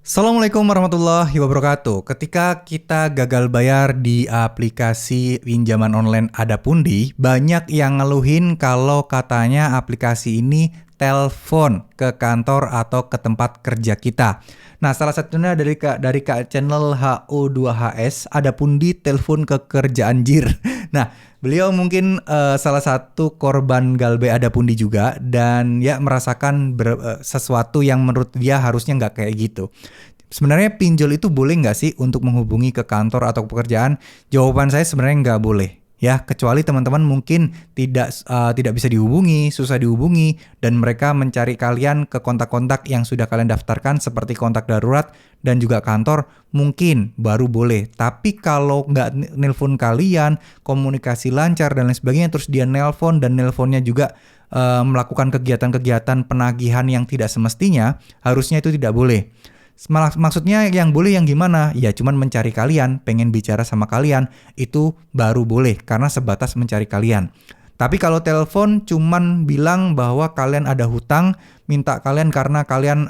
Assalamualaikum warahmatullahi wabarakatuh. Ketika kita gagal bayar di aplikasi pinjaman online Adapundi, banyak yang ngeluhin kalau katanya aplikasi ini telepon ke kantor atau ke tempat kerja kita. Nah, salah satunya dari channel HO2HS, Adapundi telepon ke kerjaan JIR. Nah, beliau mungkin salah satu korban galbay Adapundi juga dan ya merasakan sesuatu yang menurut dia harusnya nggak kayak gitu. Sebenarnya pinjol itu boleh nggak sih untuk menghubungi ke kantor atau pekerjaan? Jawaban saya sebenarnya nggak boleh. Ya, kecuali teman-teman mungkin tidak bisa dihubungi, susah dihubungi, dan mereka mencari kalian ke kontak-kontak yang sudah kalian daftarkan seperti kontak darurat dan juga kantor, mungkin baru boleh. Tapi kalau nggak nelpon kalian, komunikasi lancar dan lain sebagainya, terus dia nelpon dan nelponnya juga melakukan kegiatan-kegiatan penagihan yang tidak semestinya, harusnya itu tidak boleh. Maksudnya yang boleh yang gimana? Ya cuman mencari kalian, pengen bicara sama kalian, itu baru boleh karena sebatas mencari kalian. Tapi kalau telepon cuman bilang bahwa kalian ada hutang, minta kalian karena kalian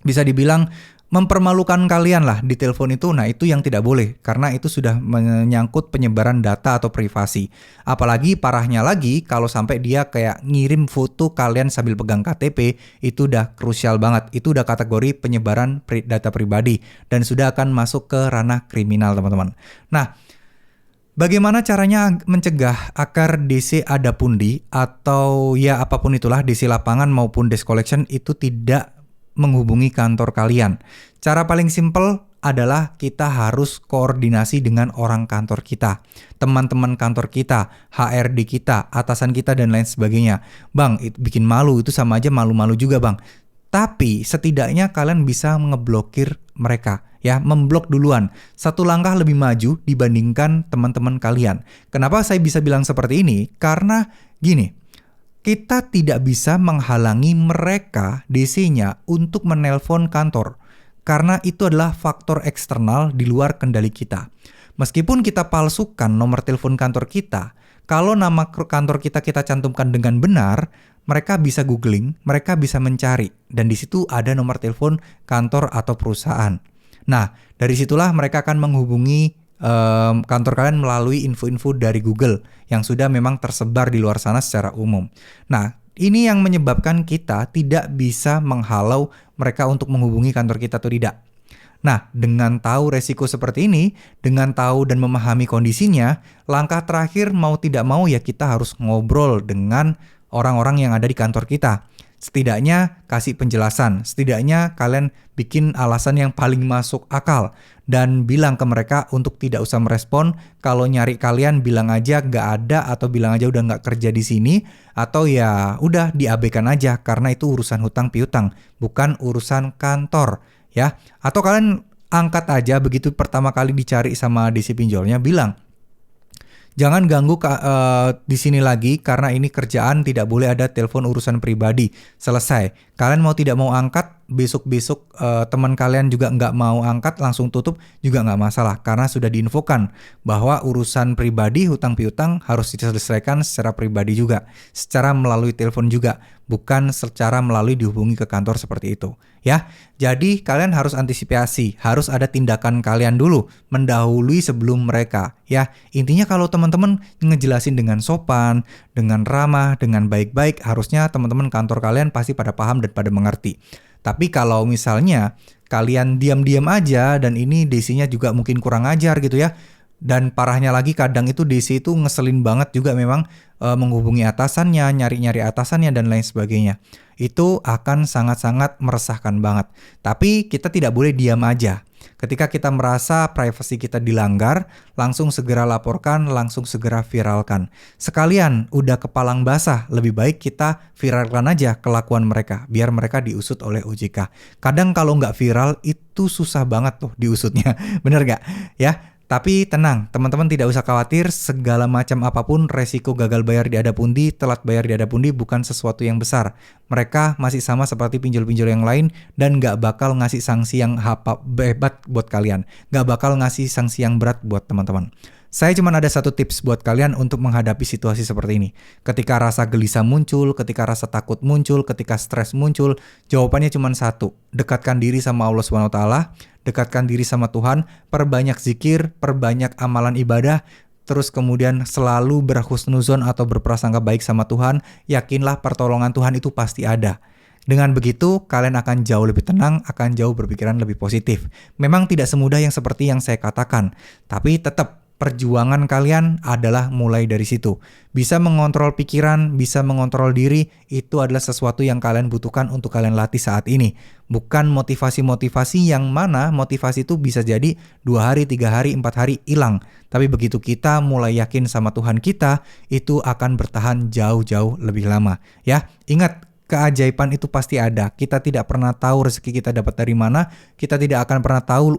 bisa dibilang mempermalukan kalian lah di telepon itu. Nah, itu yang tidak boleh karena itu sudah menyangkut penyebaran data atau privasi. Apalagi parahnya lagi kalau sampai dia kayak ngirim foto kalian sambil pegang KTP, itu udah krusial banget. Itu udah kategori penyebaran data pribadi dan sudah akan masuk ke ranah kriminal, teman-teman. Nah, bagaimana caranya mencegah agar DC Adapundi atau ya apapun itulah DC lapangan maupun desk collection itu tidak menghubungi kantor kalian? Cara paling simpel adalah kita harus koordinasi dengan orang kantor kita, teman-teman kantor kita, HRD kita, atasan kita dan lain sebagainya. Bang, itu bikin malu, itu sama aja malu-malu juga bang. Tapi setidaknya kalian bisa ngeblokir mereka, ya, memblok duluan. Satu langkah lebih maju dibandingkan teman-teman kalian. Kenapa saya bisa bilang seperti ini? Karena gini, kita tidak bisa menghalangi mereka DC-nya untuk menelpon kantor karena itu adalah faktor eksternal di luar kendali kita. Meskipun kita palsukan nomor telepon kantor kita, kalau nama kantor kita cantumkan dengan benar, mereka bisa googling, mereka bisa mencari dan di situ ada nomor telepon kantor atau perusahaan. Nah, dari situlah mereka akan menghubungi kantor kalian melalui info-info dari Google yang sudah memang tersebar di luar sana secara umum. Nah, ini yang menyebabkan kita tidak bisa menghalau mereka untuk menghubungi kantor kita atau tidak. Nah, dengan tahu resiko seperti ini, dengan tahu dan memahami kondisinya, langkah terakhir mau tidak mau ya kita harus ngobrol dengan orang-orang yang ada di kantor kita. Setidaknya kasih penjelasan, setidaknya kalian bikin alasan yang paling masuk akal dan bilang ke mereka untuk tidak usah merespon. Kalau nyari kalian bilang aja gak ada atau bilang aja udah gak kerja di sini atau ya udah diabaikan aja karena itu urusan hutang piutang, bukan urusan kantor ya. Atau kalian angkat aja begitu pertama kali dicari sama DC pinjolnya, bilang jangan ganggu di sini lagi karena ini kerjaan, tidak boleh ada telepon urusan pribadi. Selesai. Kalian mau tidak mau angkat, besok-besok teman kalian juga nggak mau angkat, langsung tutup juga nggak masalah. Karena sudah diinfokan bahwa urusan pribadi, hutang piutang harus diselesaikan secara pribadi juga. Secara melalui telepon juga. Bukan secara melalui dihubungi ke kantor seperti itu. Ya, jadi kalian harus antisipasi, harus ada tindakan kalian dulu, mendahului sebelum mereka. Ya, intinya kalau teman-teman ngejelasin dengan sopan, dengan ramah, dengan baik-baik, harusnya teman-teman kantor kalian pasti pada paham dan pada mengerti. Tapi kalau misalnya kalian diam-diam aja dan ini DC-nya juga mungkin kurang ajar gitu ya. Dan parahnya lagi kadang itu DC itu ngeselin banget juga memang menghubungi atasannya, nyari-nyari atasannya dan lain sebagainya. Itu akan sangat-sangat meresahkan banget. Tapi kita tidak boleh diam aja. Ketika kita merasa privasi kita dilanggar, langsung segera laporkan, langsung segera viralkan. Sekalian udah kepalang basah, lebih baik kita viralkan aja kelakuan mereka, biar mereka diusut oleh OJK. Kadang kalau nggak viral, itu susah banget tuh diusutnya. Bener nggak? Ya. Tapi tenang, teman-teman tidak usah khawatir, segala macam apapun resiko gagal bayar di Adapundi, telat bayar di Adapundi bukan sesuatu yang besar. Mereka masih sama seperti pinjol-pinjol yang lain dan gak bakal ngasih sanksi yang hebat buat kalian. Gak bakal ngasih sanksi yang berat buat teman-teman. Saya cuma ada satu tips buat kalian untuk menghadapi situasi seperti ini. Ketika rasa gelisah muncul, ketika rasa takut muncul, ketika stres muncul, jawabannya cuma satu. Dekatkan diri sama Allah SWT, dekatkan diri sama Tuhan, perbanyak zikir, perbanyak amalan ibadah, terus kemudian selalu berhusnuzon atau berprasangka baik sama Tuhan, yakinlah pertolongan Tuhan itu pasti ada. Dengan begitu, kalian akan jauh lebih tenang, akan jauh berpikiran lebih positif. Memang tidak semudah yang seperti yang saya katakan, tapi tetap perjuangan kalian adalah mulai dari situ. Bisa mengontrol pikiran, bisa mengontrol diri, itu adalah sesuatu yang kalian butuhkan untuk kalian latih saat ini. Bukan motivasi-motivasi yang mana motivasi itu bisa jadi 2 hari, 3 hari, 4 hari hilang. Tapi begitu kita mulai yakin sama Tuhan kita, itu akan bertahan jauh-jauh lebih lama. Ya, ingat, keajaiban itu pasti ada. Kita tidak pernah tahu rezeki kita dapat dari mana. Kita tidak akan pernah tahu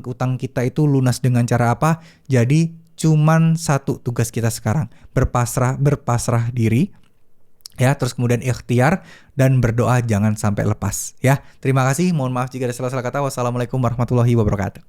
utang kita itu lunas dengan cara apa. Jadi cuman satu tugas kita sekarang. Berpasrah diri. Ya, terus kemudian ikhtiar dan berdoa jangan sampai lepas. Ya, terima kasih. Mohon maaf jika ada salah-salah kata. Wassalamualaikum warahmatullahi wabarakatuh.